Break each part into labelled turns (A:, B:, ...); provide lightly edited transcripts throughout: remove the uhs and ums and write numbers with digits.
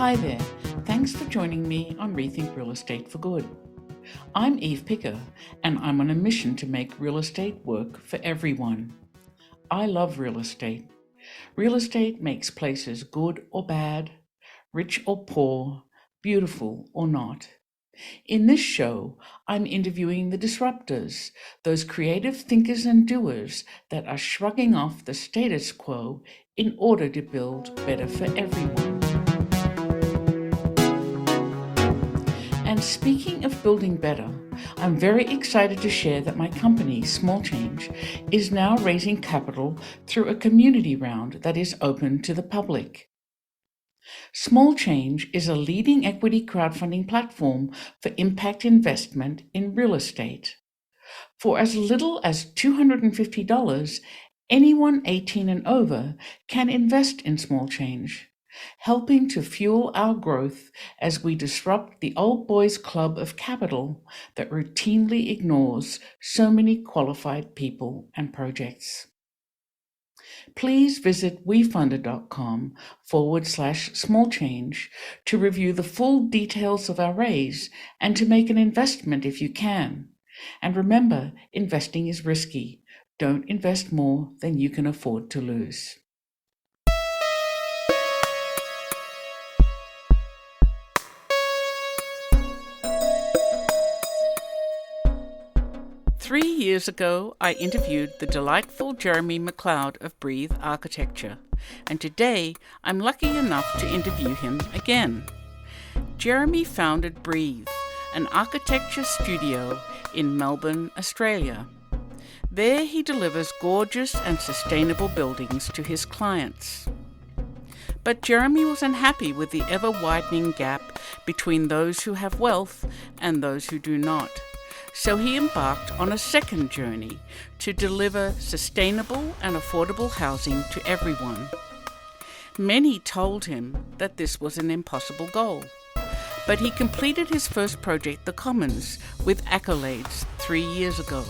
A: Hi there, thanks for joining me on Rethink Real Estate for Good. I'm Eve Picker, and I'm on a mission to make real estate work for everyone. I love real estate. Real estate makes places good or bad, rich or poor, beautiful or not. In this show, I'm interviewing the disruptors, those creative thinkers and doers that are shrugging off the status quo in order to build better for everyone. And speaking of building better, I'm very excited to share that my company, Small Change, is now raising capital through a community round that is open to the public. Small Change is a leading equity crowdfunding platform for impact investment in real estate. For as little as $250, anyone 18 and over can invest in Small Change, helping to fuel our growth as we disrupt the old boys club of capital that routinely ignores so many qualified people and projects. Please visit wefunder.com/smallchange to review the full details of our raise and to make an investment if you can. And remember, investing is risky. Don't invest more than you can afford to lose. Three years ago, I interviewed the delightful Jeremy McCleod of Breathe Architecture, and today I'm lucky enough to interview him again. Jeremy founded Breathe, an architecture studio in Melbourne, Australia. There he delivers gorgeous and sustainable buildings to his clients. But Jeremy was unhappy with the ever-widening gap between those who have wealth and those who do not. So he embarked on a second journey to deliver sustainable and affordable housing to everyone. Many told him that this was an impossible goal, but he completed his first project, The Commons, with accolades 3 years ago.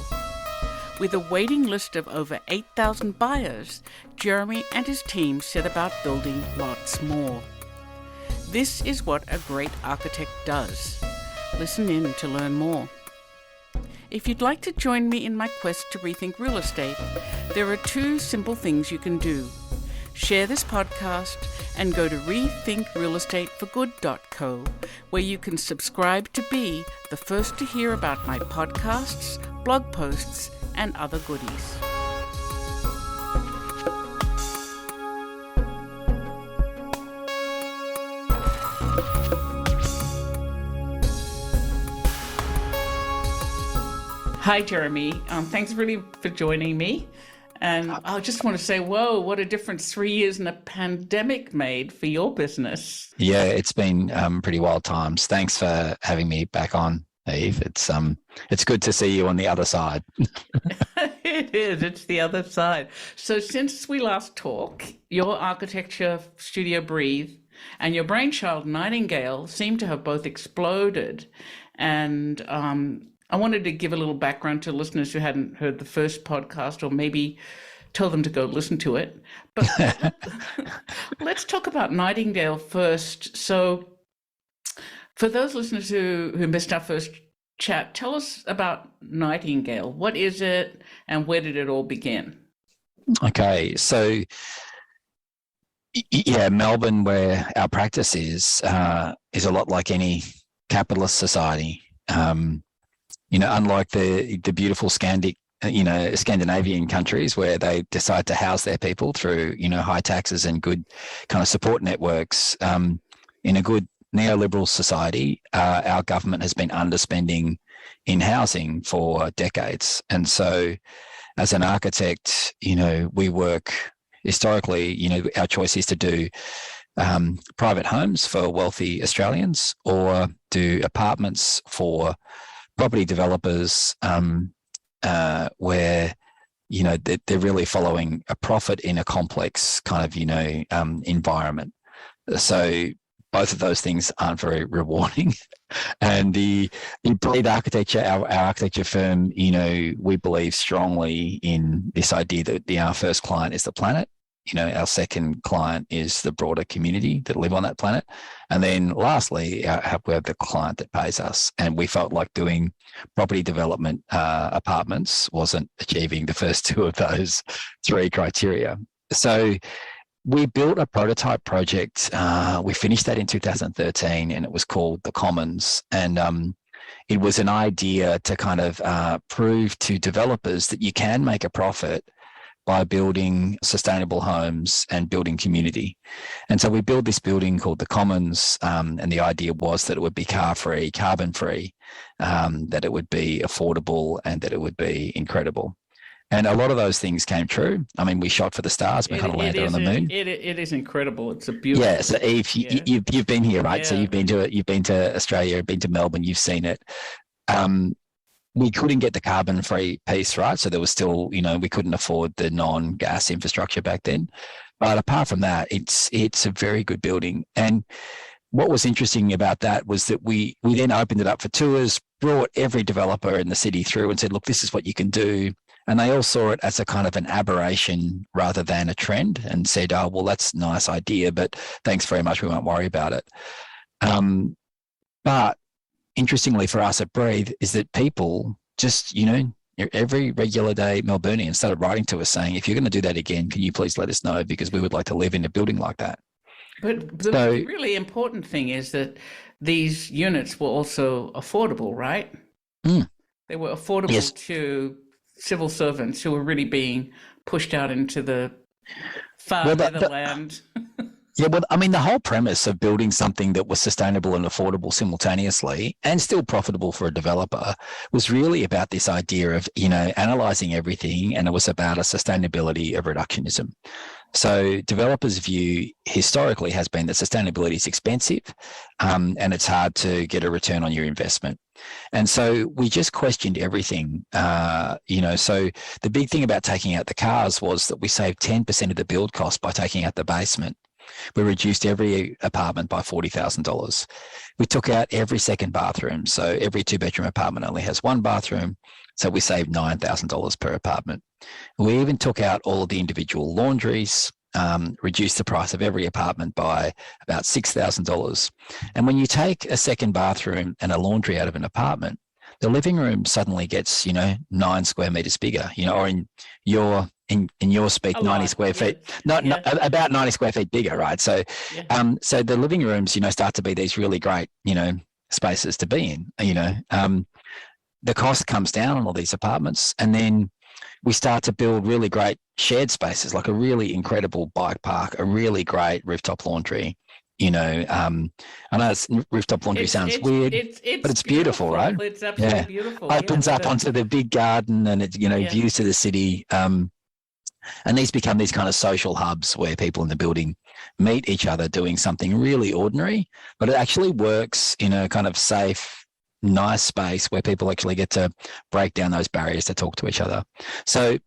A: With a waiting list of over 8,000 buyers, Jeremy and his team set about building lots more. This is what a great architect does. Listen in to learn more. If you'd like to join me in my quest to rethink real estate, there are two simple things you can do. Share this podcast and go to rethinkrealestateforgood.co, where you can subscribe to be the first to hear about my podcasts, blog posts, and other goodies. Hi, Jeremy. Thanks really for joining me. And I just want to say, whoa, what a difference 3 years in a pandemic made for your business.
B: Yeah, it's been pretty wild times. Thanks for having me back on, Eve. It's good to see you on the other side.
A: It is. It's the other side. So since we last talked, your architecture studio Breathe and your brainchild Nightingale seem to have both exploded. And I wanted to give a little background to listeners who hadn't heard the first podcast, or maybe tell them to go listen to it. But let's talk about Nightingale first. So for those listeners who missed our first chat, tell us about Nightingale. What is it and where did it all begin?
B: Okay, so yeah, Melbourne, where our practice is a lot like any capitalist society. Unlike the beautiful Scandinavian countries where they decide to house their people through, high taxes and good kind of support networks, in a good neoliberal society, our government has been underspending in housing for decades. And so as an architect, we work historically, our choice is to do private homes for wealthy Australians or do apartments for property developers where, they're really following a profit in a complex kind of, environment. So both of those things aren't very rewarding. And the Breathe Architecture, our architecture firm, we believe strongly in this idea that our first client is the planet. our second client is the broader community that live on that planet. And then lastly, we have the client that pays us. And we felt like doing property development apartments wasn't achieving the first two of those three criteria. So we built a prototype project. We finished that in 2013, and it was called The Commons. And it was an idea to kind of prove to developers that you can make a profit by building sustainable homes and building community. And so we built this building called The Commons, and the idea was that it would be car-free, carbon-free, that it would be affordable, and that it would be incredible. And a lot of those things came true. I mean, we shot for the stars. We kind of landed on the moon.
A: It is incredible. It's a beautiful.
B: Yeah. So Eve, you've been here, right? Yeah. So you've been to Australia, been to Melbourne. You've seen it. We couldn't get the carbon-free piece, right? So there was still, we couldn't afford the non-gas infrastructure back then. But apart from that, it's a very good building. And what was interesting about that was that we then opened it up for tours, brought every developer in the city through and said, look, this is what you can do. And they all saw it as a kind of an aberration rather than a trend, and said, oh, well, that's a nice idea, but thanks very much. We won't worry about it. But interestingly for us at Breathe is that people just, every regular day Melburnian started writing to us saying, if you're going to do that again, can you please let us know, because we would like to live in a building like that.
A: But the really important thing is that these units were also affordable, right? They were affordable to civil servants who were really being pushed out into the far netherland.
B: Yeah, well, I mean, the whole premise of building something that was sustainable and affordable simultaneously and still profitable for a developer was really about this idea of, analysing everything, and it was about a sustainability of reductionism. So developers' view historically has been that sustainability is expensive, and it's hard to get a return on your investment. And so we just questioned everything, So the big thing about taking out the cars was that we saved 10% of the build cost by taking out the basement. We reduced every apartment by $40,000. We took out every second bathroom. So every 2-bedroom apartment only has one bathroom. So we saved $9,000 per apartment. We even took out all of the individual laundries, reduced the price of every apartment by about $6,000. And when you take a second bathroom and a laundry out of an apartment, the living room suddenly gets, 9 square meters bigger, or in your speak, 90 square feet, about 90 square feet bigger, right? So, so the living rooms, start to be these really great, spaces to be in, the cost comes down on all these apartments, and then we start to build really great shared spaces, like a really incredible bike park, a really great rooftop laundry. I know rooftop laundry sounds weird, but it's beautiful, right?
A: It's absolutely beautiful.
B: Opens up onto the big garden, and it's, views to the city. And these become these kind of social hubs where people in the building meet each other doing something really ordinary, but it actually works in a kind of safe, nice space where people actually get to break down those barriers to talk to each other. So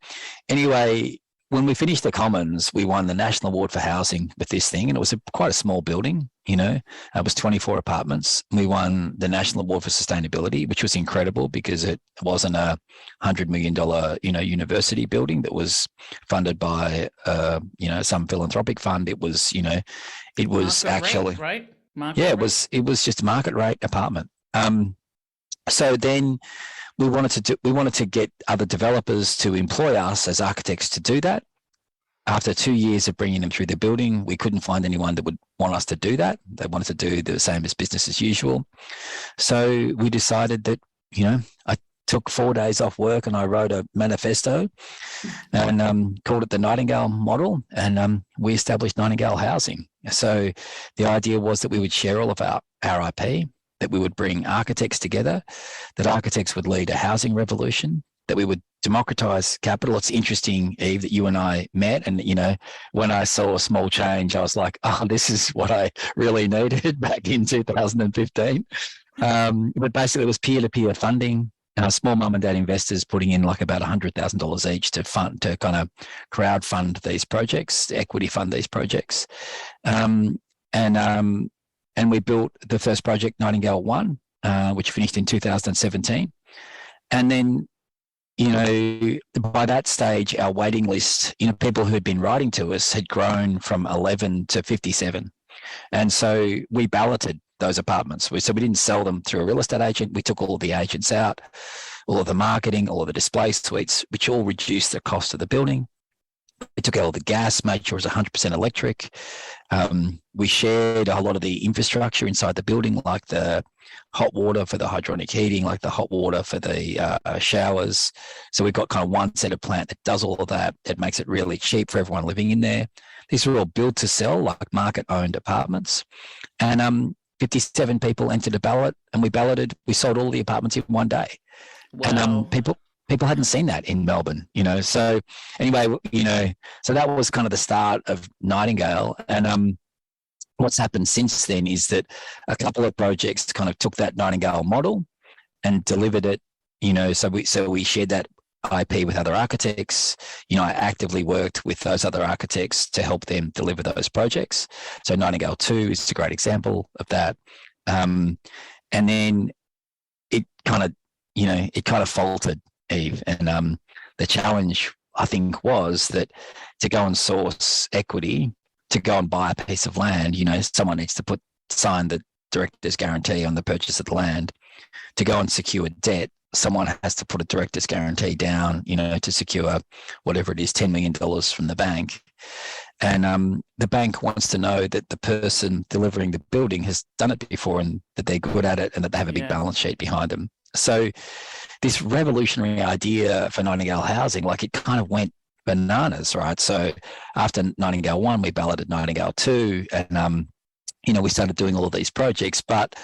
B: anyway, when we finished the Commons, we won the National Award for Housing with this thing, and it was quite a small building, it was 24 apartments. We won the National Award for Sustainability, which was incredible because it wasn't a $100 million, university building that was funded by, some philanthropic fund. It was, it was
A: market
B: actually,
A: rate, right?
B: It was just a market rate apartment. So then we wanted to get other developers to employ us as architects to do that. After 2 years of bringing them through the building, we couldn't find anyone that would want us to do that. They wanted to do the same as business as usual. So we decided that, I took 4 days off work and I wrote a manifesto and called it the Nightingale model, and we established Nightingale Housing. So the idea was that we would share all of our IP, that we would bring architects together, that architects would lead a housing revolution, that we would democratize capital. It's interesting, Eve, that you and I met, and, when I saw a small change, I was like, oh, this is what I really needed back in 2015. But basically it was peer-to-peer funding, small mum and dad investors putting in like about $100,000 each to kind of crowd fund these projects, to equity fund these projects. And we built the first project, Nightingale 1, which finished in 2017. And then, by that stage, our waiting list, people who had been writing to us had grown from 11 to 57. And so we balloted those apartments. So we didn't sell them through a real estate agent. We took all of the agents out, all of the marketing, all of the display suites, which all reduced the cost of the building. We took out all the gas, made sure it was 100% electric. We shared a lot of the infrastructure inside the building, like the hot water for the hydronic heating, like the hot water for the showers. So we've got kind of one set of plant that does all of that. It makes it really cheap for everyone living in there. These are all built to sell, like market-owned apartments. And 57 people entered a ballot, and we balloted. We sold all the apartments in one day.
A: Wow.
B: And people hadn't seen that in Melbourne, So anyway, so that was kind of the start of Nightingale. And what's happened since then is that a couple of projects kind of took that Nightingale model and delivered it, so we shared that IP with other architects. I actively worked with those other architects to help them deliver those projects. So Nightingale 2 is a great example of that. And then it kind of faltered, Eve. And the challenge, I think, was that to go and source equity, to go and buy a piece of land, someone needs to sign the director's guarantee on the purchase of the land. To go and secure debt, someone has to put a director's guarantee down, to secure whatever it is, $10 million from the bank. And the bank wants to know that the person delivering the building has done it before and that they're good at it and that they have a big balance sheet behind them. So this revolutionary idea for Nightingale housing, like it kind of went bananas, right? So after Nightingale 1, we balloted Nightingale 2 and, we started doing all of these projects, but,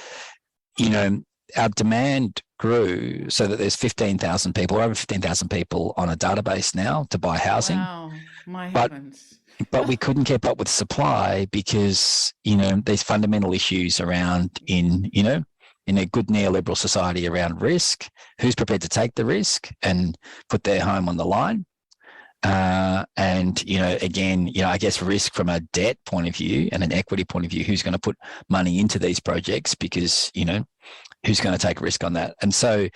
B: our demand grew so that there's 15,000 people, or over 15,000 people on a database now to buy housing.
A: Wow, my heavens.
B: But we couldn't keep up with supply because, these fundamental issues around in a good neoliberal society around risk, who's prepared to take the risk and put their home on the line. And, again, I guess risk from a debt point of view and an equity point of view, who's going to put money into these projects because, who's going to take risk on that? And so,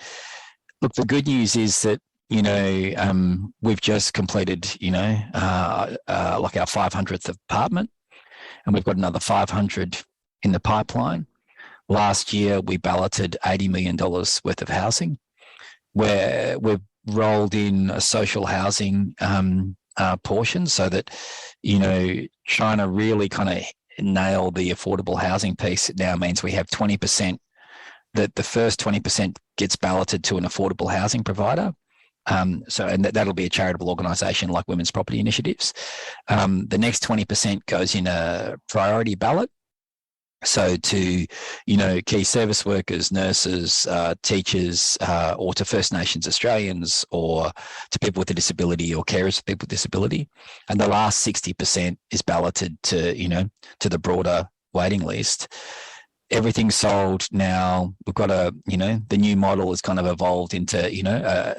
B: look, the good news is that, we've just completed, like our 500th apartment, and we've got another 500 in the pipeline. Last year, we balloted $80 million worth of housing, where we've rolled in a social housing portion so that, trying to really kind of nail the affordable housing piece now means we have 20%, that the first 20% gets balloted to an affordable housing provider. And that'll be a charitable organisation like Women's Property Initiatives. The next 20% goes in a priority ballot. So to, key service workers, nurses, teachers, or to First Nations Australians, or to people with a disability or carers of people with disability. And the last 60% is balloted to, to the broader waiting list. Everything's sold now. We've got the new model has kind of evolved into,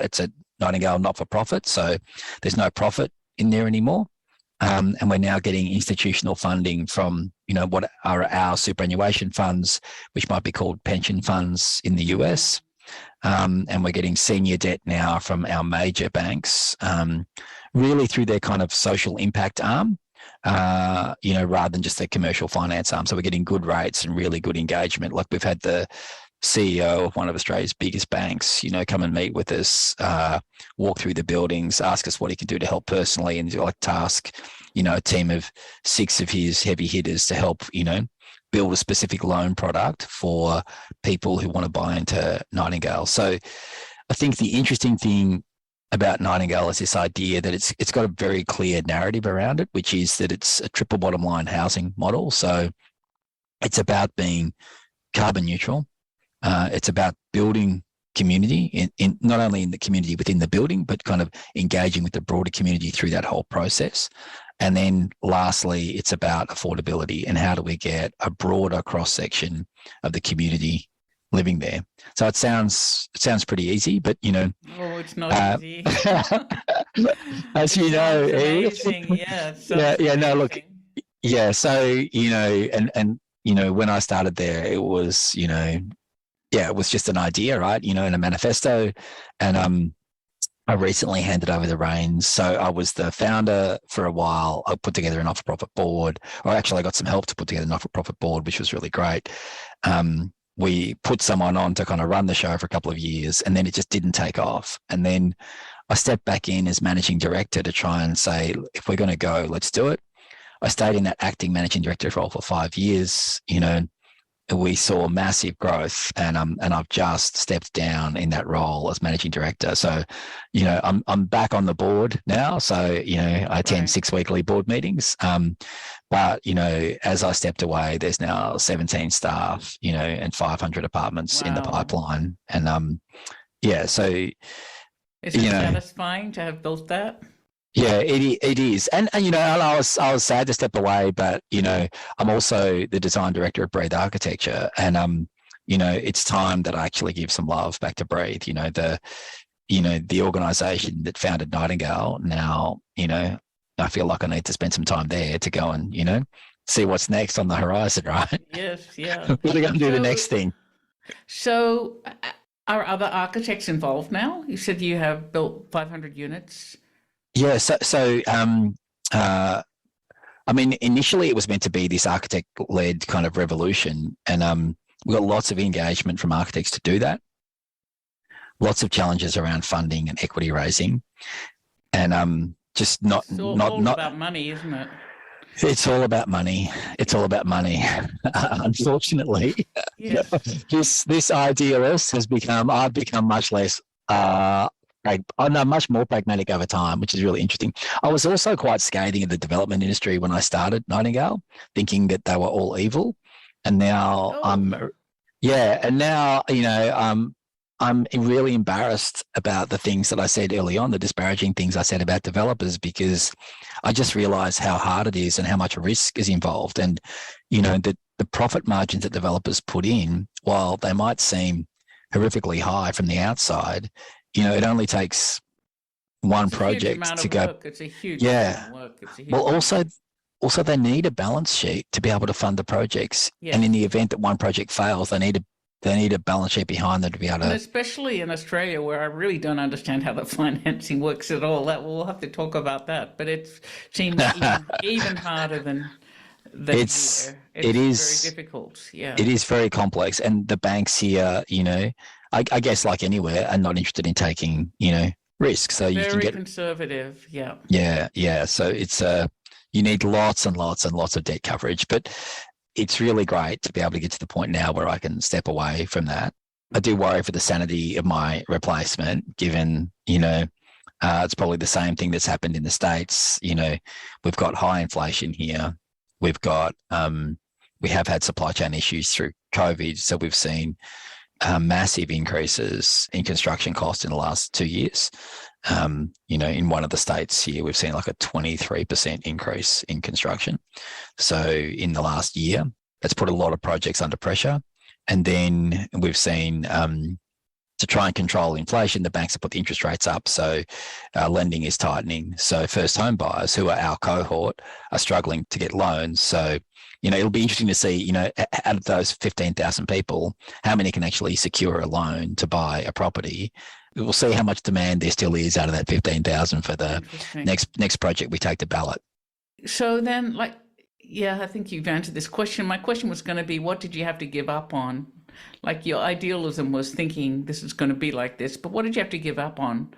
B: it's a Nightingale not-for-profit. So there's no profit in there anymore. And we're now getting institutional funding from, what are our superannuation funds, which might be called pension funds in the US. And we're getting senior debt now from our major banks, really through their kind of social impact arm, rather than just their commercial finance arm. So we're getting good rates and really good engagement. Like we've had the CEO of one of Australia's biggest banks, come and meet with us, walk through the buildings, ask us what he can do to help personally, and task, a team of 6 of his heavy hitters to help, build a specific loan product for people who want to buy into Nightingale. So I think the interesting thing about Nightingale is this idea that it's got a very clear narrative around it, which is that it's a triple bottom line housing model. So it's about being carbon neutral. It's about building community in not only in the community within the building, but kind of engaging with the broader community through that whole process. And then lastly, it's about affordability and how do we get a broader cross section of the community living there. So it sounds pretty easy, but
A: oh, it's not easy.
B: As you know,
A: amazing.
B: Look, yeah. So and when I started there, it was it was just an idea, right? In a manifesto, and I recently handed over the reins. So I was the founder for a while. I put together a not-for-profit board, or actually I got some help to put together a not-for-profit board, which was really great. We put someone on to kind of run the show for a couple of years, and then it just didn't take off. And then I stepped back in as managing director to try and say, if we're going to go, let's do it. I stayed in that acting managing director role for 5 years. We saw massive growth, and I've just stepped down in that role as managing director. So, I'm back on the board now. So, I attend 6 weekly board meetings. But as I stepped away, there's now 17 staff, and 500 apartments in the pipeline. And so
A: is it satisfying to have built that?
B: Yeah, it is. And I was sad to step away, but I'm also the design director of Breathe Architecture, and it's time that I actually give some love back to Breathe. The organisation that founded Nightingale. Now, I feel like I need to spend some time there to go and see what's next on the horizon, right?
A: Yes, yeah.
B: We're going to do the next thing.
A: So, are other architects involved now? You said you have built 500 units.
B: Yeah, initially it was meant to be this architect-led kind of revolution, and we got lots of engagement from architects to do that. Lots of challenges around funding and equity raising, and just not
A: about money, isn't it?
B: It's all about money. It's all about money. Unfortunately, yes. This idealist I've become much less. Much more pragmatic over time, which is really interesting. I was also quite scathing of the development industry when I started Nightingale, thinking that they were all evil, and now I'm really embarrassed about the things that I said early on, the disparaging things I said about developers, because I just realised how hard it is and how much risk is involved, and the profit margins that developers put in, while they might seem horrifically high from the outside. It only takes one project to go.
A: It's a huge amount of work.
B: Well, also they need a balance sheet to be able to fund the projects. Yes. And in the event that one project fails, they need a balance sheet behind them to be able to.
A: And especially in Australia, where I really don't understand how the financing works at all. We'll have to talk about that. But it seems even harder than
B: it's
A: here. It is very difficult. Yeah,
B: it is very complex, and the banks here, I guess like anywhere, are not interested in taking, risks. So you can get
A: conservative. Yeah.
B: Yeah. So it's you need lots and lots and lots of debt coverage, but it's really great to be able to get to the point now where I can step away from that. I do worry for the sanity of my replacement, given, it's probably the same thing that's happened in the States. We've got high inflation here. We've got, we have had supply chain issues through COVID. So we've seen massive increases in construction costs in the last 2 years. In one of the states here, we've seen like a 23% increase in construction. So in the last year, that's put a lot of projects under pressure. And then we've seen, to try and control inflation, the banks have put the interest rates up. So lending is tightening. So first home buyers, who are our cohort, are struggling to get loans. So it'll be interesting to see, out of those 15,000 people, how many can actually secure a loan to buy a property. We'll see how much demand there still is out of that 15,000 for the next project we take to ballot.
A: So then, I think you've answered this question. My question was going to be, what did you have to give up on? Like, your idealism was thinking this is going to be like this, but what did you have to give up on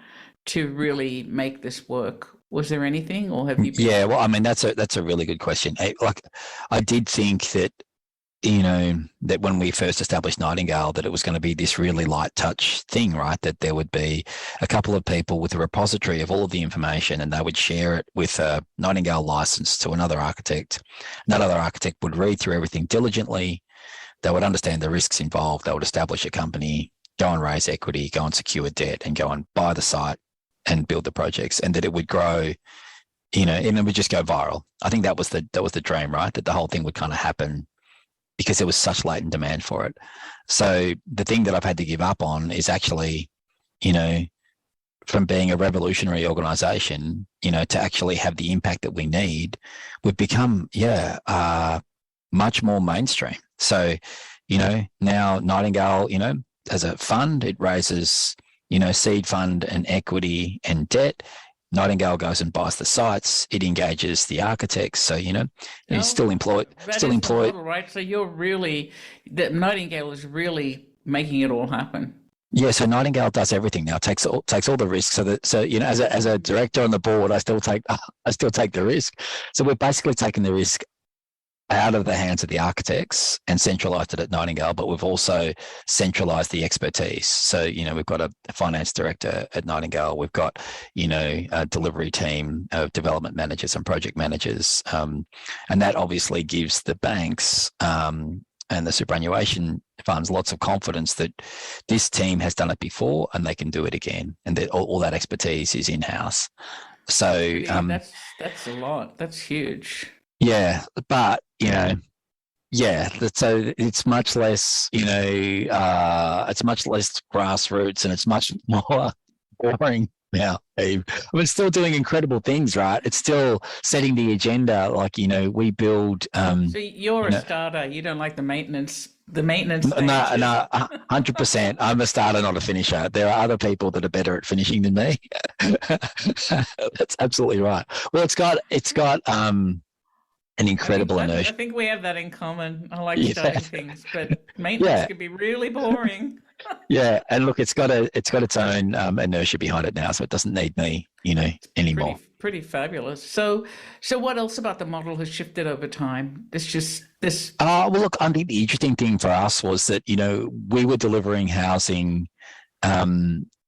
A: to really make this work? Was there anything, or have you been...
B: Yeah, well, that's a really good question. I did think that, that when we first established Nightingale, that it was going to be this really light touch thing, right? That there would be a couple of people with a repository of all of the information, and they would share it with a Nightingale license to another architect. And that other architect would read through everything diligently. They would understand the risks involved. They would establish a company, go and raise equity, go and secure debt, and go and buy the site and build the projects, and that it would grow, and it would just go viral. I think that was the dream, right? That the whole thing would kind of happen because there was such latent demand for it. So the thing that I've had to give up on is actually, from being a revolutionary organization, to actually have the impact that we need, we've become, much more mainstream. So, now Nightingale, as a fund, it raises, seed fund and equity and debt. Nightingale goes and buys the sites. It engages the architects. So, it's still employed.
A: That is the model, right? So the Nightingale is really making it all happen.
B: Yeah, so Nightingale does everything now. Takes all the risks. As a director on the board, I still take the risk. So we're basically taking the risk out of the hands of the architects and centralized it at Nightingale, but we've also centralized the expertise. So, we've got a finance director at Nightingale. We've got, a delivery team of development managers and project managers. And that obviously gives the banks and the superannuation funds lots of confidence that this team has done it before and they can do it again, and that all that expertise is in-house. So
A: that's a lot. That's huge.
B: Yeah, but so it's much less, it's much less grassroots and it's much more boring now. We're still doing incredible things, right? It's still setting the agenda. Like, we build.
A: So you're a starter. You don't like the maintenance. No,
B: 100%. I'm a starter, not a finisher. There are other people that are better at finishing than me. That's absolutely right. Well, it's got an incredible inertia.
A: I think we have that in common. I like starting things, but maintenance can be really boring.
B: Yeah, and look, it's got its own inertia behind it now, so it doesn't need me, anymore.
A: Pretty fabulous. So what else about the model has shifted over time? This.
B: Well, look, I think the interesting thing for us was that we were delivering housing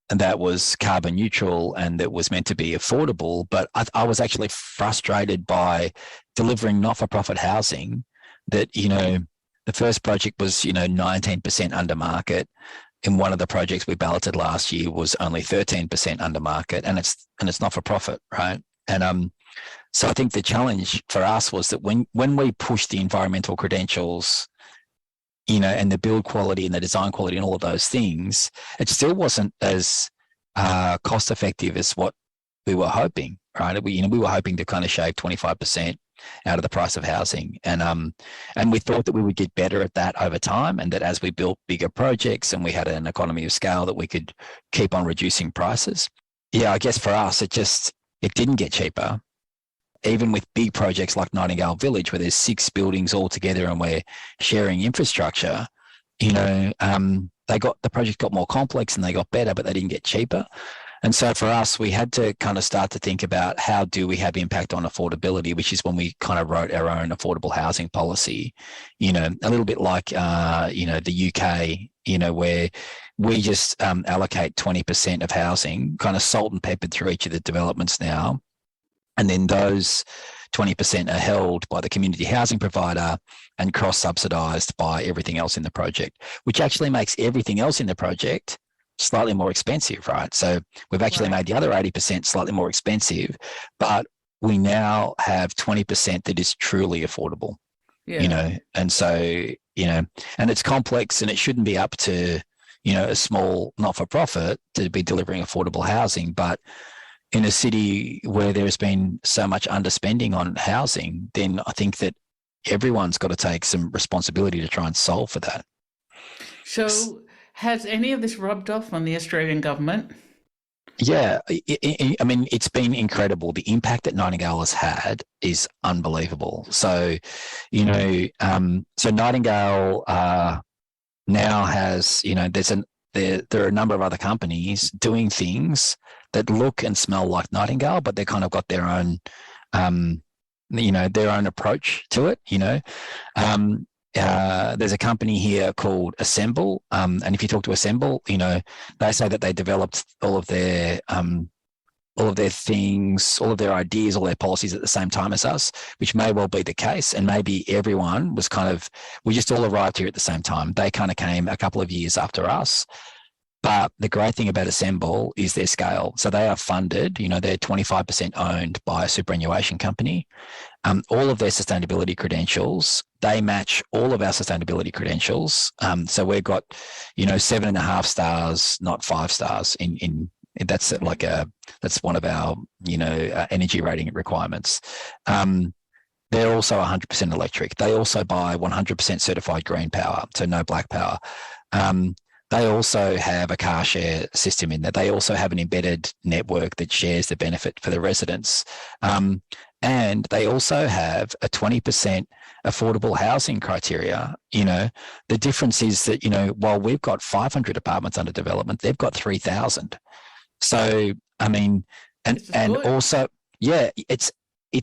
B: that was carbon neutral and that was meant to be affordable, but I was actually frustrated by delivering not-for-profit housing that, the first project was, 19% under market. In one of the projects we balloted last year was only 13% under market, and it's not for profit, right? And so I think the challenge for us was that when we pushed the environmental credentials, and the build quality and the design quality and all of those things, it still wasn't as cost effective as what we were hoping, right? We were hoping to kind of shave 25% out of the price of housing, and we thought that we would get better at that over time, and that as we built bigger projects and we had an economy of scale, that we could keep on reducing prices. Yeah, I guess for us, it didn't get cheaper. Even with big projects like Nightingale Village, where there's 6 buildings all together and we're sharing infrastructure, the project got more complex and they got better, but they didn't get cheaper. And so for us, we had to kind of start to think about how do we have impact on affordability, which is when we kind of wrote our own affordable housing policy, a little bit like, the UK, where we just allocate 20% of housing, kind of salt and peppered through each of the developments now. And then those 20% are held by the community housing provider and cross-subsidised by everything else in the project, which actually makes everything else in the project slightly more expensive, right? So we've actually made the other 80% slightly more expensive, but we now have 20% that is truly affordable, and so, and it's complex and it shouldn't be up to, a small not-for-profit to be delivering affordable housing, but in a city where there's been so much underspending on housing, then I think that everyone's got to take some responsibility to try and solve for that.
A: So has any of this rubbed off on the Australian government?
B: Yeah, I mean, it's been incredible. The impact that Nightingale has had is unbelievable. So, so Nightingale now has, there are a number of other companies doing things that look and smell like Nightingale, but they kind of got their own, their own approach to it. There's a company here called Assemble, and if you talk to Assemble, they say that they developed all of their things, all of their ideas, all their policies at the same time as us, which may well be the case. And maybe everyone was we just all arrived here at the same time. They kind of came a couple of years after us. But the great thing about Assemble is their scale. So they are funded, they're 25% owned by a superannuation company. All of their sustainability credentials, they match all of our sustainability credentials. So we've got, 7.5 stars, not 5 stars that's that's one of our, energy rating requirements. They're also 100% electric. They also buy 100% certified green power, so no black power. they also have a car share system in there. They also have an embedded network that shares the benefit for the residents. And they also have a 20% affordable housing criteria. The difference is that, while we've got 500 apartments under development, they've got 3,000. So, I mean, and also, yeah, it's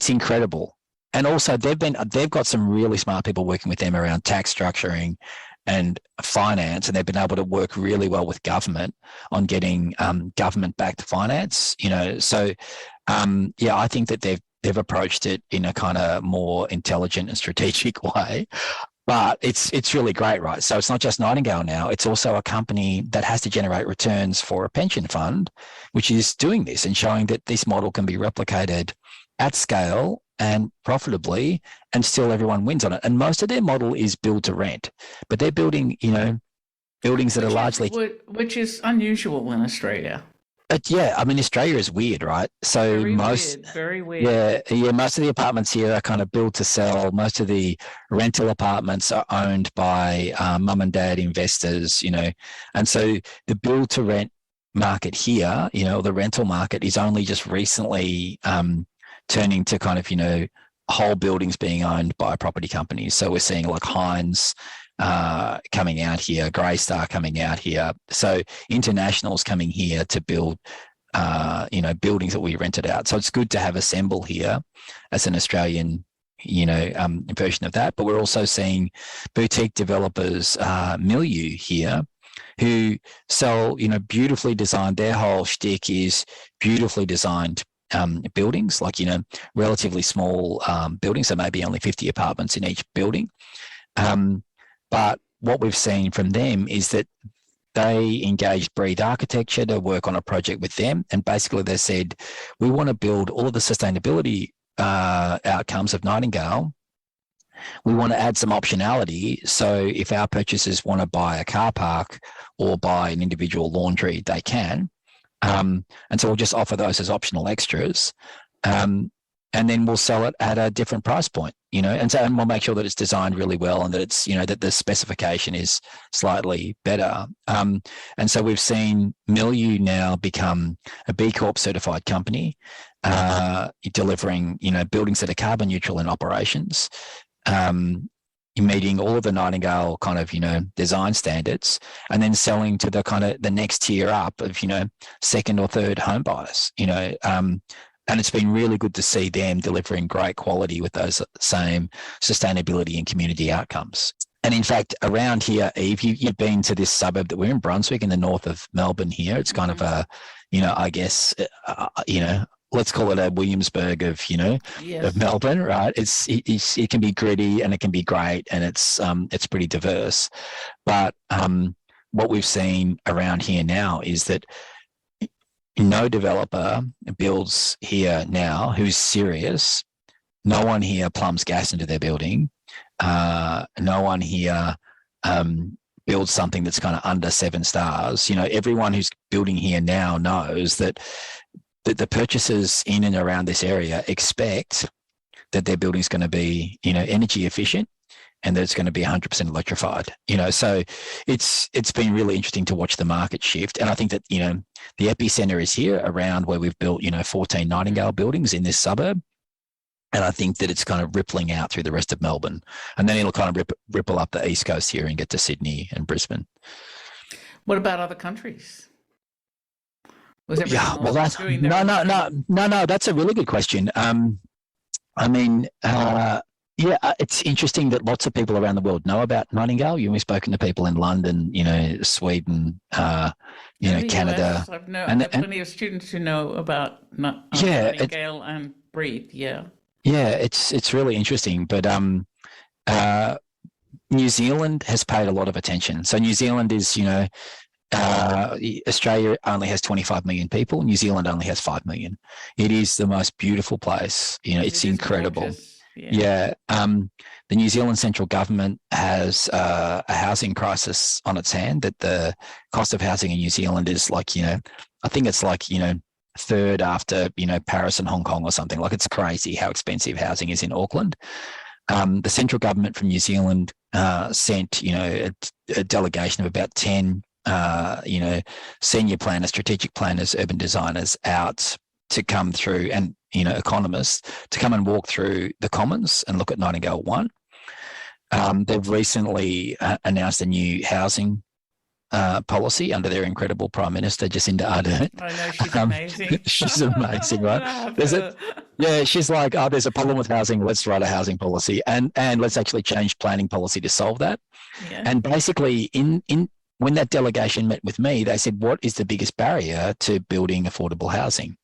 B: incredible. And also they've got some really smart people working with them around tax structuring and finance, and they've been able to work really well with government on getting government-backed finance. So I think that they've approached it in a kind of more intelligent and strategic way. But it's really great, right? So it's not just Nightingale now. It's also a company that has to generate returns for a pension fund, which is doing this and showing that this model can be replicated at scale and profitably, and still everyone wins on it. And most of their model is build to rent, but they're building, buildings that are largely...
A: Which is unusual in Australia.
B: Yeah, I mean, Australia is weird, right? So
A: very weird.
B: Yeah. Most of the apartments here are kind of built to sell. Most of the rental apartments are owned by mum and dad investors, and so the build to rent market here, the rental market is only just recently turning to kind of, whole buildings being owned by property companies. So we're seeing like Hines coming out here, Greystar coming out here. So internationals coming here to build, buildings that we rented out. So it's good to have Assemble here as an Australian, version of that. But we're also seeing boutique developers, Milieu here, who sell, beautifully designed. Their whole shtick is beautifully designed buildings, like, relatively small buildings. So maybe only 50 apartments in each building. But what we've seen from them is that they engaged Breathe Architecture to work on a project with them. And basically they said, we want to build all of the sustainability outcomes of Nightingale. We want to add some optionality. So if our purchasers want to buy a car park or buy an individual laundry, they can. And so we'll just offer those as optional extras. And then we'll sell it at a different price point, and we'll make sure that it's designed really well and that it's, that the specification is slightly better. And so we've seen Milieu now become a B Corp certified company, delivering, buildings that are carbon neutral in operations, meeting all of the Nightingale kind of, design standards, and then selling to the kind of the next tier up of, second or third home buyers, and it's been really good to see them delivering great quality with those same sustainability and community outcomes. And in fact, around here, Eve, you've been to this suburb that we're in, Brunswick, in the north of Melbourne here. It's kind of a, I guess, let's call it a Williamsburg of,
A: Yes.
B: of Melbourne, right? It can be gritty and it can be great, and it's pretty diverse. But what we've seen around here now is that no developer builds here now who's serious. No one here plumbs gas into their building. No one here builds something that's kind of under 7 stars. Everyone who's building here now knows that the purchasers in and around this area expect that their building is going to be, energy efficient, and that it's going to be 100% electrified. So it's been really interesting to watch the market shift. And I think that, the epicenter is here around where we've built, 14 Nightingale buildings in this suburb. And I think that it's kind of rippling out through the rest of Melbourne. And then it'll kind of ripple up the east coast here and get to Sydney and Brisbane.
A: What about other countries? Was
B: Yeah, well, no, that's a really good question. It's interesting that lots of people around the world know about Nightingale. We've spoken to people in London, Sweden, Canada.
A: I've plenty of students who know about Nightingale and Breathe. Yeah.
B: Yeah, it's really interesting. But New Zealand has paid a lot of attention. So New Zealand is, Australia only has 25 million people. New Zealand only has 5 million. It is the most beautiful place. It's incredible.
A: Gorgeous.
B: Yeah. The New Zealand central government has a housing crisis on its hand, that the cost of housing in New Zealand is like, I think it's like, third after, Paris and Hong Kong or something. Like, it's crazy how expensive housing is in Auckland. The central government from New Zealand sent, a delegation of about 10 senior planners, strategic planners, urban designers out to come through, and economists to come and walk through the Commons and look at Nightingale 1. They've recently announced a new housing policy under their incredible Prime Minister, Jacinda Ardern.
A: I know, she's amazing.
B: She's amazing, right? She's like, there's a problem with housing. Let's write a housing policy, and let's actually change planning policy to solve that.
A: Yeah.
B: And basically, when that delegation met with me, they said, what is the biggest barrier to building affordable housing?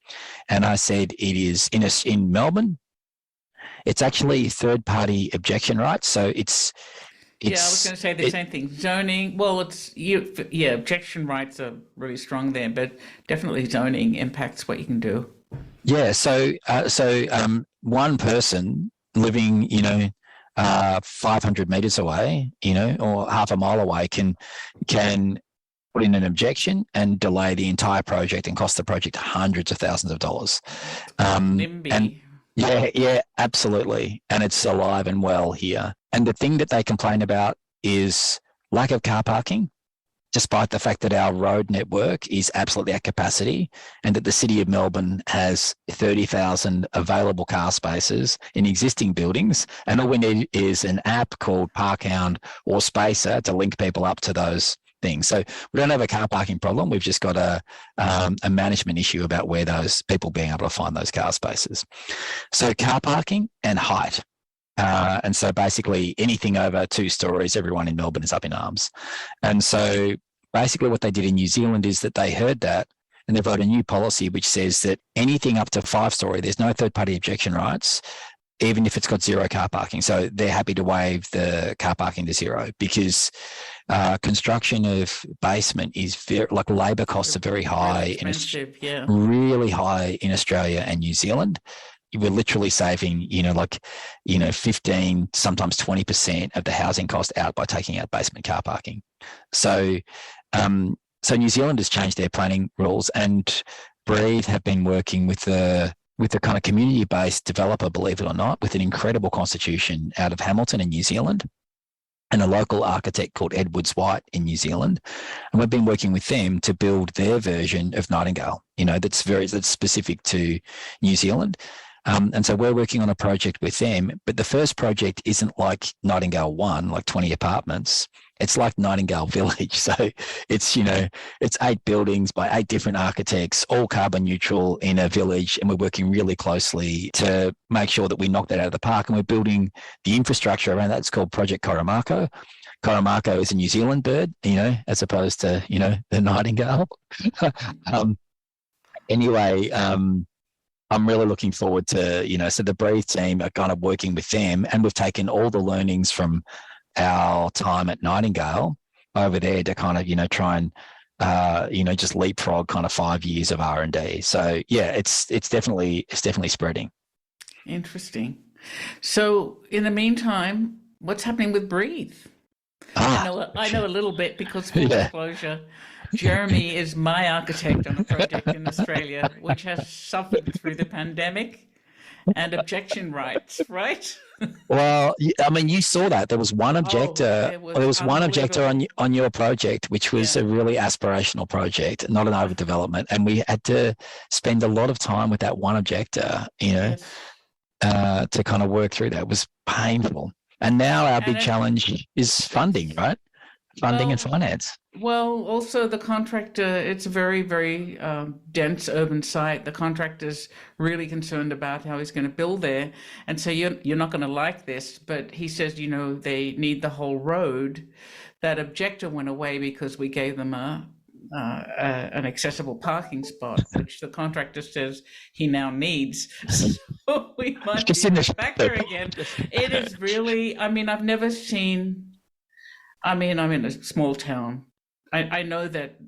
B: And I said, it is in Melbourne. It's actually third-party objection rights. So it's
A: I was going to say the same thing. Zoning, well, objection rights are really strong there, but definitely zoning impacts what you can do.
B: Yeah, so one person living, 500 meters away, or half a mile away can put in an objection and delay the entire project and cost the project hundreds of thousands of dollars.
A: NIMBY.
B: And yeah, absolutely. And it's alive and well here. And the thing that they complain about is lack of car parking, despite the fact that our road network is absolutely at capacity, and that the City of Melbourne has 30,000 available car spaces in existing buildings. And all we need is an app called Parkhound or Spacer to link people up to those things. So we don't have a car parking problem. We've just got a management issue about where those people being able to find those car spaces. So car parking and height. And so basically anything over 2 stories, everyone in Melbourne is up in arms. And so basically what they did in New Zealand is that they heard that, and they've got a new policy which says that anything up to 5-story, there's no third-party objection rights, even if it's got 0 car parking. So they're happy to waive the car parking to 0, because construction of basement is labour costs are very high, really high in Australia and New Zealand. We're literally saving, 15, sometimes 20% of the housing cost out by taking out basement car parking. So New Zealand has changed their planning rules, and Breathe have been working with the kind of community-based developer, believe it or not, with an incredible constitution out of Hamilton in New Zealand, and a local architect called Edwards White in New Zealand. And we've been working with them to build their version of Nightingale, that's specific to New Zealand. And so we're working on a project with them, but the first project isn't like Nightingale 1, like 20 apartments. It's like Nightingale Village. So it's 8 buildings by 8 different architects, all carbon neutral in a village. And we're working really closely to make sure that we knock that out of the park. And we're building the infrastructure around that. It's called Project Coromako. Coromako is a New Zealand bird, as opposed to, the nightingale. I'm really looking forward to, so the Breathe team are kind of working with them, and we've taken all the learnings from our time at Nightingale over there to kind of, try and, just leapfrog kind of 5 years of R&D. So yeah, it's definitely spreading.
A: Interesting. So in the meantime, what's happening with Breathe? I know a little bit because full disclosure, Jeremy is my architect on a project in Australia which has suffered through the pandemic and objection rights, right?
B: Well, I mean, you saw that there was one objector. There was one objector on your project, which was a really aspirational project, not an overdevelopment, and we had to spend a lot of time with that one objector, to kind of work through that. It was painful. And now our big challenge is funding, right? Funding and finance.
A: Well, also the contractor, it's a very, very dense urban site. The contractor's really concerned about how he's going to build there. And so you're not going to like this, but he says, they need the whole road. That objector went away because we gave them an accessible parking spot, which the contractor says he now needs. So we might be back there again. It is really, I've never seen... I'm in a small town. I know that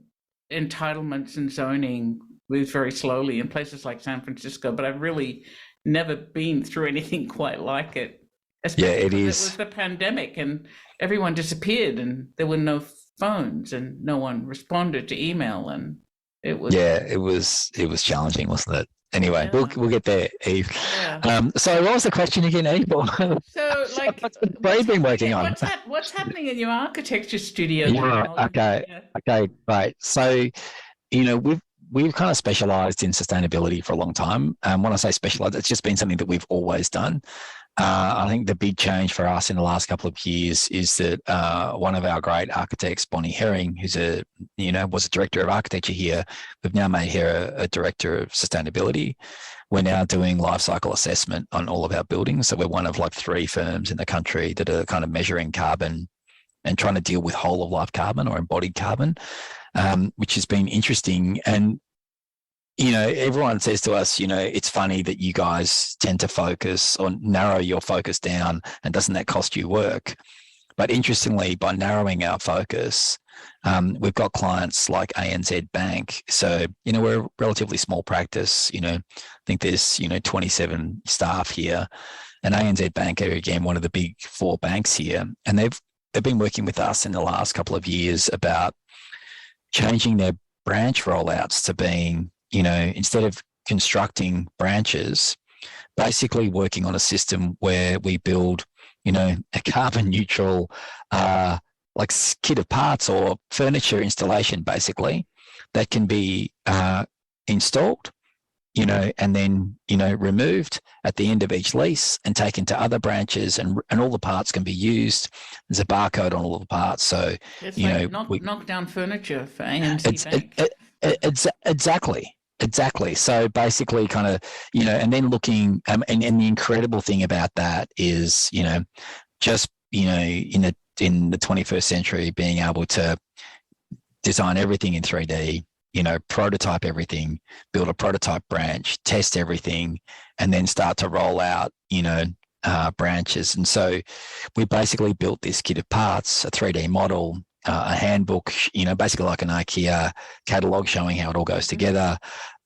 A: entitlements and zoning moves very slowly in places like San Francisco, but I've really never been through anything quite like it. Especially
B: it is.
A: It was the pandemic and everyone disappeared and there were no phones and no one responded to email, and it was...
B: Yeah, it was challenging, wasn't it? Anyway, we'll get there, Eve.
A: Yeah.
B: So what was the question again, Eve?
A: So, like,
B: What's Brave been working on?
A: what's happening in your architecture studio
B: Yeah.
A: now?
B: Okay.
A: Yeah.
B: Okay. Great. So, we've kind of specialized in sustainability for a long time. When I say specialized, it's just been something that we've always done. I think the big change for us in the last couple of years is that one of our great architects, Bonnie Herring, who's was a director of architecture here, we've now made her a director of sustainability. We're now doing life cycle assessment on all of our buildings. So we're one of like 3 firms in the country that are kind of measuring carbon and trying to deal with whole of life carbon or embodied carbon, which has been interesting. And everyone says to us, it's funny that you guys tend to focus or narrow your focus down, and doesn't that cost you work? But interestingly, by narrowing our focus, we've got clients like ANZ Bank. So, we're a relatively small practice. I think there's, 27 staff here. And ANZ Bank are, again, one of the big 4 banks here. And they've been working with us in the last couple of years about changing their branch rollouts to being, instead of constructing branches, basically working on a system where we build, a carbon neutral, like kit of parts or furniture installation, basically, that can be installed, and then, removed at the end of each lease and taken to other branches, and all the parts can be used. There's a barcode on all of the parts. So,
A: It's like knock down furniture for ANZ Bank.
B: Exactly. So basically kind of, and then looking, and the incredible thing about that is, just, in the 21st century, being able to design everything in 3D, prototype everything, build a prototype branch, test everything, and then start to roll out, branches. And so we basically built this kit of parts, a 3D model, a handbook, basically like an IKEA catalog showing how it all goes together,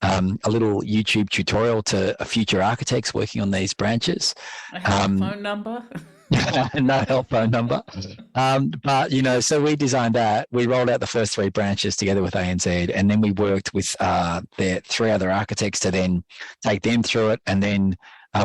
B: a little YouTube tutorial to future architects working on these branches.
A: A phone number?
B: No help phone number. But, so we designed that. We rolled out the first 3 branches together with ANZ, and then we worked with their 3 other architects to then take them through it. And then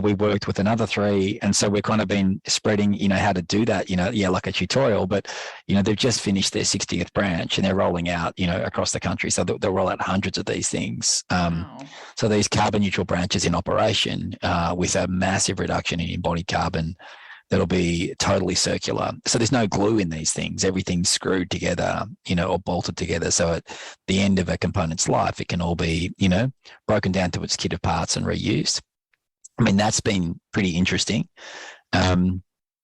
B: we worked with another 3. And so we've kind of been spreading, how to do that, like a tutorial. But, they've just finished their 60th branch, and they're rolling out, across the country. So they'll roll out hundreds of these things.
A: Wow.
B: So these carbon neutral branches in operation with a massive reduction in embodied carbon that'll be totally circular. So there's no glue in these things. Everything's screwed together, or bolted together. So at the end of a component's life, it can all be, broken down to its kit of parts and reused. I mean, that's been pretty interesting.
A: I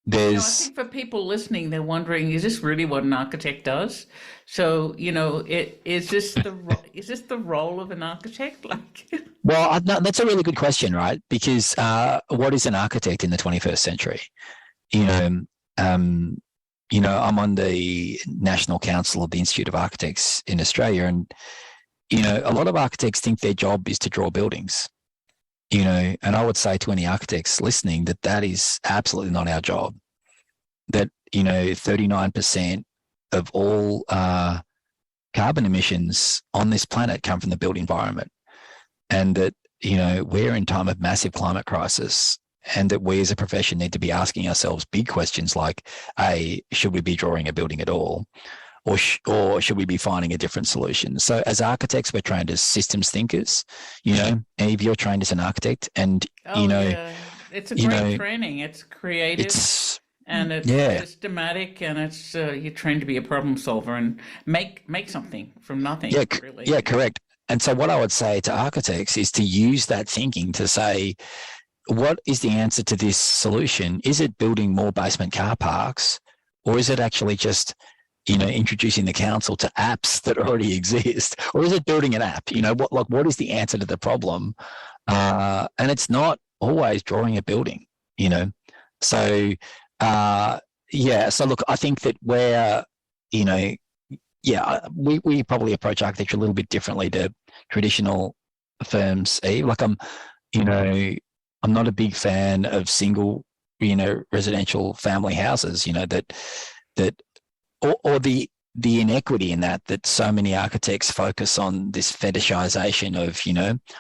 A: think for people listening, they're wondering, is this really what an architect does? So, is this the role of an architect?
B: Well, that's a really good question, right? Because what is an architect in the 21st century? I'm on the National Council of the Institute of Architects in Australia, and a lot of architects think their job is to draw buildings. And I would say to any architects listening that is absolutely not our job. That 39% of all carbon emissions on this planet come from the built environment, and that we're in time of massive climate crisis, and that we as a profession need to be asking ourselves big questions like, A, should we be drawing a building at all? Or should we be finding a different solution? So as architects, we're trained as systems thinkers. Eve, you're trained as an architect, and
A: yeah. It's a great training. It's creative, and it's systematic, and it's you're trained to be a problem solver and make something from nothing.
B: Yeah,
A: really.
B: Yeah, correct. And so what I would say to architects is to use that thinking to say, what is the answer to this solution? Is it building more basement car parks, or is it actually just introducing the council to apps that already exist, or is it building an app? What is the answer to the problem? And it's not always drawing a building, So, so look, I think that we probably approach architecture a little bit differently to traditional firms. Like I'm not a big fan of single, residential family houses, or the the inequity in that so many architects focus on this fetishization of,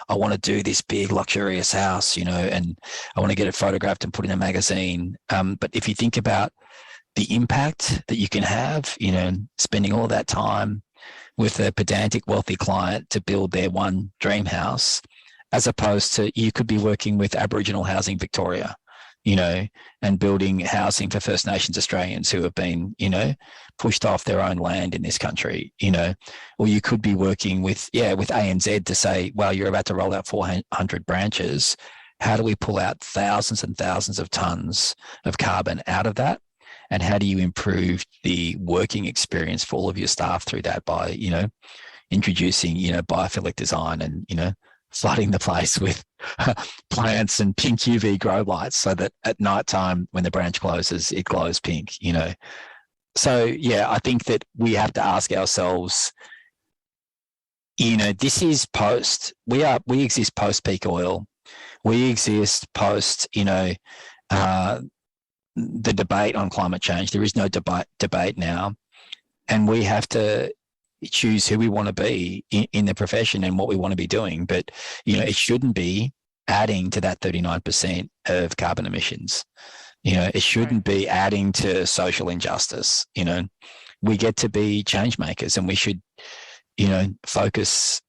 B: I want to do this big luxurious house, and I want to get it photographed and put in a magazine. But if you think about the impact that you can have, spending all that time with a pedantic wealthy client to build their one dream house, as opposed to you could be working with Aboriginal Housing Victoria, and building housing for First Nations Australians who have been, pushed off their own land in this country, or you could be working with ANZ to say, well, you're about to roll out 400 branches. How do we pull out thousands and thousands of tons of carbon out of that? And how do you improve the working experience for all of your staff through that by, introducing, biophilic design and, flooding the place with plants and pink UV grow lights so that at night time when the branch closes, it glows pink, So, yeah, I think that we have to ask ourselves, this is we exist post peak oil. We exist post, the debate on climate change. There is no debate now. And we have to choose who we want to be in the profession and what we want to be doing. But, it shouldn't be adding to that 39% of carbon emissions. It shouldn't be adding to social injustice. We get to be change makers and we should, focus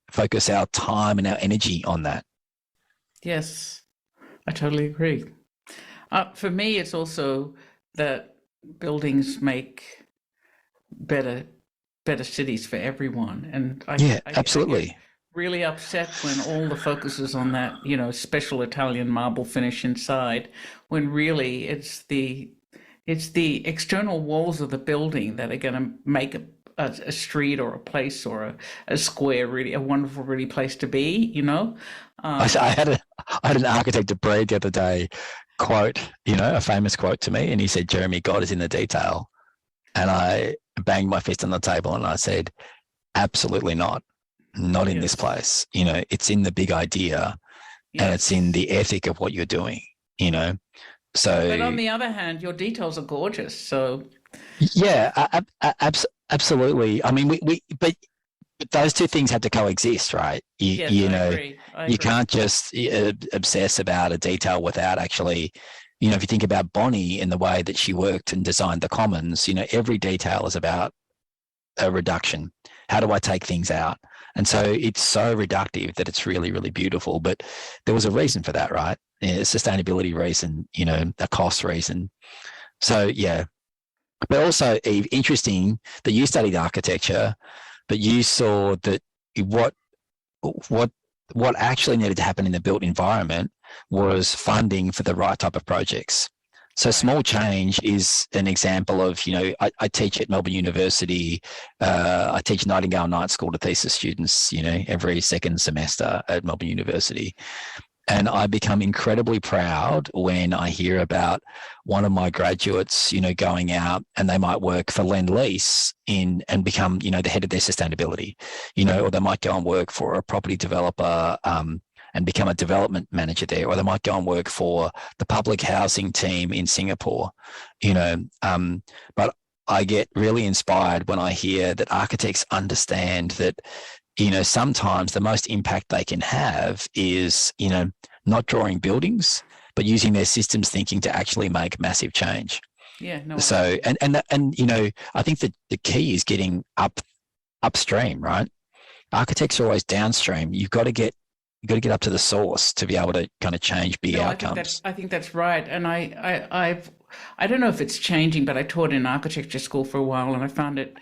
B: our time and our energy on that.
A: Yes, I totally agree. For me, it's also that buildings make better cities for everyone. And
B: absolutely.
A: I get really upset when all the focus is on that, special Italian marble finish inside, when really it's the external walls of the building that are going to make a street or a place or a square really a wonderful, really place to be,
B: I had an architect at Breed the other day quote, a famous quote to me, and he said, "Jeremy, God is in the detail." And I banged my fist on the table and I said, absolutely not in this place. It's in the big idea and it's in the ethic of what you're doing, So,
A: but on the other hand, your details are gorgeous. So
B: yeah, absolutely. I mean, but those two things have to coexist, right? I agree. You can't just obsess about a detail without actually, if you think about Bonnie and the way that she worked and designed the Commons, every detail is about a reduction. How do I take things out? And so it's so reductive that it's really, really beautiful. But there was a reason for that, right? A sustainability reason, a cost reason. So, yeah. But also, Eve, interesting that you studied architecture, but you saw that what actually needed to happen in the built environment was funding for the right type of projects. So small change is an example of, I teach at Melbourne University. I teach Nightingale Night School to thesis students, every second semester at Melbourne University. And I become incredibly proud when I hear about one of my graduates, going out and they might work for Lend-Lease and become, the head of their sustainability, or they might go and work for a property developer and become a development manager there, or they might go and work for the public housing team in Singapore, but I get really inspired when I hear that architects understand that, sometimes the most impact they can have is, not drawing buildings, but using their systems thinking to actually make massive change.
A: Yeah. No.
B: So, and I think that the key is getting upstream, right? Architects are always downstream. You've got to get up to the source to be able to kind of change big outcomes.
A: I think that's right. And I don't know if it's changing, but I taught in architecture school for a while, and I found it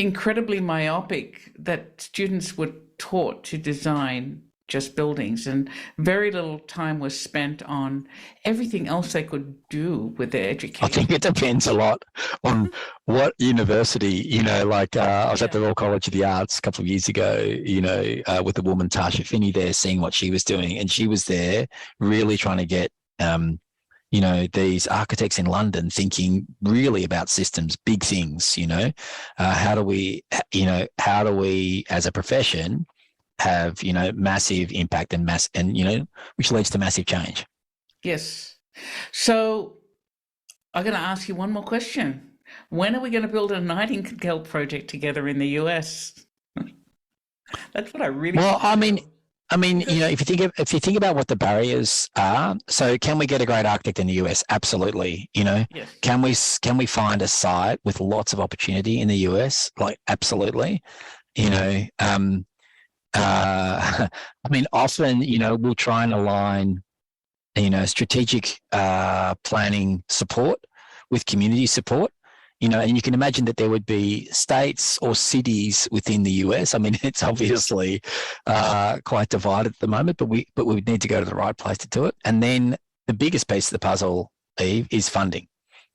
A: incredibly myopic that students were taught to design just buildings, and very little time was spent on everything else they could do with their education.
B: I think it depends a lot on what university, I was at the Royal College of the Arts a couple of years ago, with the woman Tasha Finney there, seeing what she was doing. And she was there really trying to get, these architects in London thinking really about systems, big things, how do we as a profession have, massive impact and which leads to massive change.
A: Yes. So I'm going to ask you one more question. When are we going to build a Nightingale project together in the US? That's what I really
B: Well,
A: want to know.
B: if you think about what the barriers are, so can we get a great architect in the US? Absolutely.
A: Yes.
B: Can we find a site with lots of opportunity in the US? Like, absolutely. Often, we'll try and align, strategic planning support with community support. And you can imagine that there would be states or cities within the US. I mean, it's obviously quite divided at the moment, but we would need to go to the right place to do it. And then the biggest piece of the puzzle, Eve, is funding.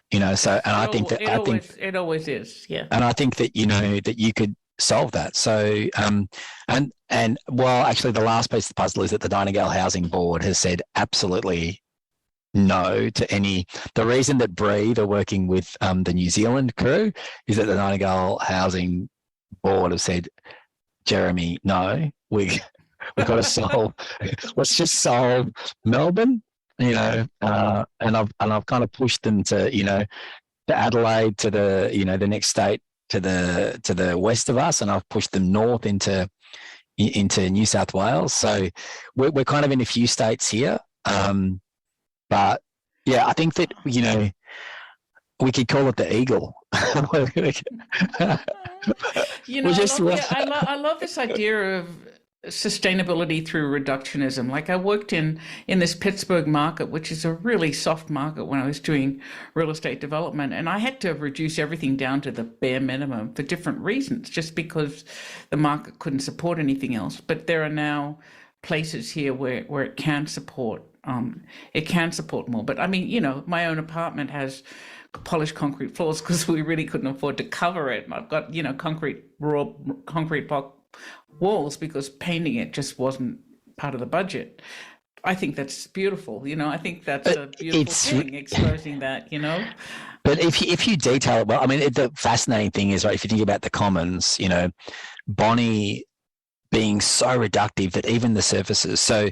A: It always is. Yeah.
B: And I think that that you could solve that. So and well, actually, the last piece of the puzzle is that the Nightingale Housing Board has said absolutely no to any. The reason that Breathe are working with the New Zealand crew is that the Nightingale Housing Board have said, Jeremy, no, we've got to solve. Let's just solve Melbourne, and I've kind of pushed them to Adelaide, to the next state to the west of us, and I've pushed them north into New South Wales. So we're kind of in a few states here. But yeah, I think that, we could call it the Eagle.
A: I love this idea of sustainability through reductionism. Like, I worked in this Pittsburgh market, which is a really soft market when I was doing real estate development, and I had to reduce everything down to the bare minimum for different reasons, just because the market couldn't support anything else. But there are now places here where it can support more. But I mean, my own apartment has polished concrete floors because we really couldn't afford to cover it. I've got raw concrete block walls because painting it just wasn't part of the budget. I think that's beautiful. I think that's a beautiful thing, exposing that.
B: But if you detail it well, I mean, the fascinating thing is, right, if you think about the commons, Bonnie being so reductive that even the surfaces, so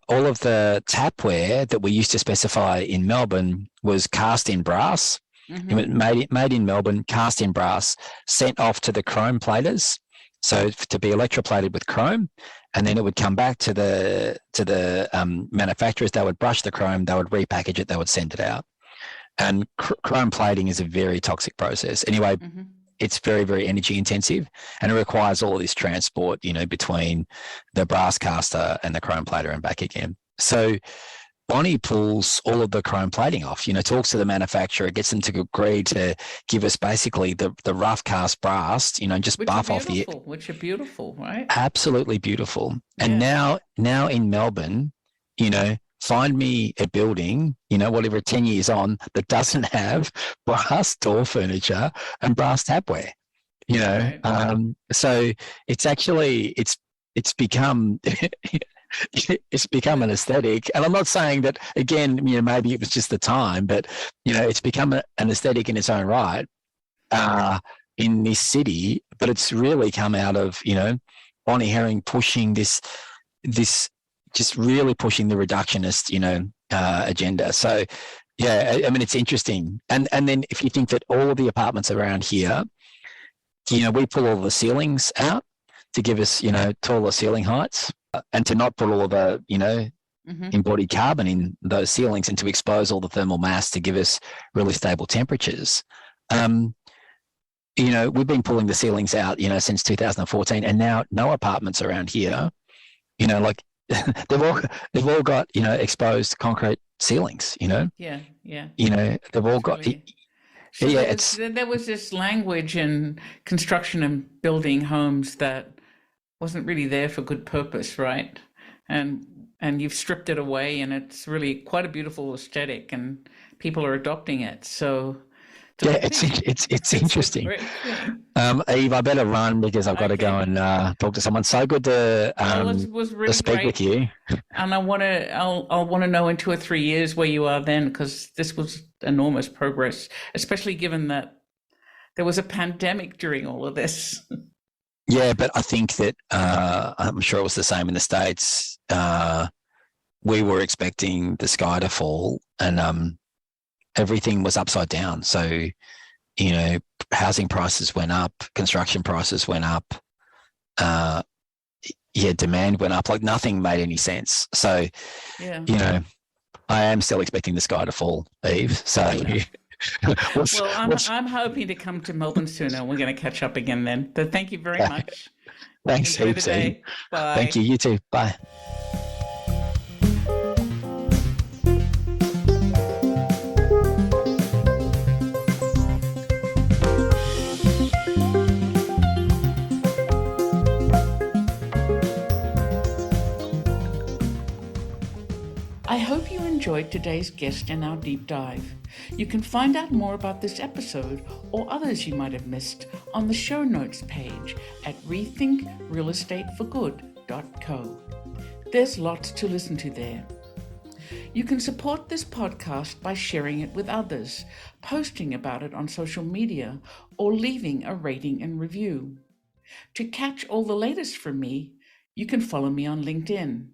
B: all of the tapware that we used to specify in Melbourne was cast in brass. Mm-hmm. Made in Melbourne, cast in brass, sent off to the chrome platers, so to be electroplated with chrome, and then it would come back to the manufacturers. They would brush the chrome, they would repackage it, they would send it out. And chrome plating is a very toxic process. Anyway, mm-hmm. It's very, very energy intensive, and it requires all of this transport, between the brass caster and the chrome plater and back again. So Bonnie pulls all of the chrome plating off, talks to the manufacturer, gets them to agree to give us basically the rough cast brass, just buff off the...
A: Which are beautiful, right?
B: Absolutely beautiful. Yeah. And now in Melbourne, find me a building, whatever, 10 years on, that doesn't have brass door furniture and brass tapware, Right. So it's actually, it's become, it's become an aesthetic. And I'm not saying that, again, maybe it was just the time, but, it's become an aesthetic in its own right in this city. But it's really come out of, Bonnie Herring pushing this just really pushing the reductionist, agenda. So, yeah, I mean, it's interesting. And then if you think that all the apartments around here, we pull all the ceilings out to give us, taller ceiling heights, and to not put all of the, mm-hmm. embodied carbon in those ceilings, and to expose all the thermal mass to give us really stable temperatures. We've been pulling the ceilings out, since 2014, and now no apartments around here, they've all got exposed concrete ceilings.
A: Yeah.
B: They've all got.
A: So there was this language in construction and building homes that wasn't really there for good purpose, right? And you've stripped it away, and it's really quite a beautiful aesthetic, and people are adopting it. So.
B: Yeah, it's interesting. Eve, I better run because I've got to go and talk to someone. So good to really speak great with you.
A: And I'll want to know in 2 or 3 years where you are then, because this was enormous progress, especially given that there was a pandemic during all of this.
B: Yeah, but I think that I'm sure it was the same in the States. We were expecting the sky to fall, and everything was upside down. So, housing prices went up, construction prices went up, demand went up. Like nothing made any sense. So, I am still expecting the sky to fall, Eve. So,
A: I'm hoping to come to Melbourne sooner. We're going to catch up again then. But thank you very much.
B: Thanks,
A: Enjoy the day. Bye.
B: Thank you. You too. Bye.
A: I hope you enjoyed today's guest and our deep dive. You can find out more about this episode or others you might have missed on the show notes page at rethinkrealestateforgood.co. There's lots to listen to there. You can support this podcast by sharing it with others, posting about it on social media, or leaving a rating and review. To catch all the latest from me, you can follow me on LinkedIn.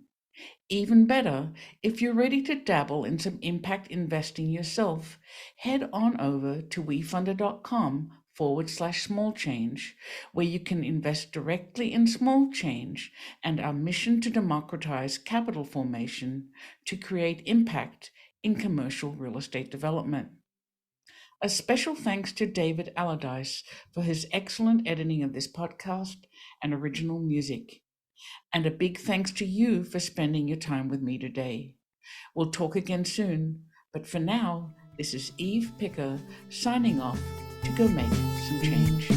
A: Even better, if you're ready to dabble in some impact investing yourself, head on over to wefunder.com/small change, where you can invest directly in small change and our mission to democratize capital formation to create impact in commercial real estate development. A special thanks to David Allardyce for his excellent editing of this podcast and original music. And a big thanks to you for spending your time with me today. We'll talk again soon, but for now, this is Eve Picker signing off to go make some change.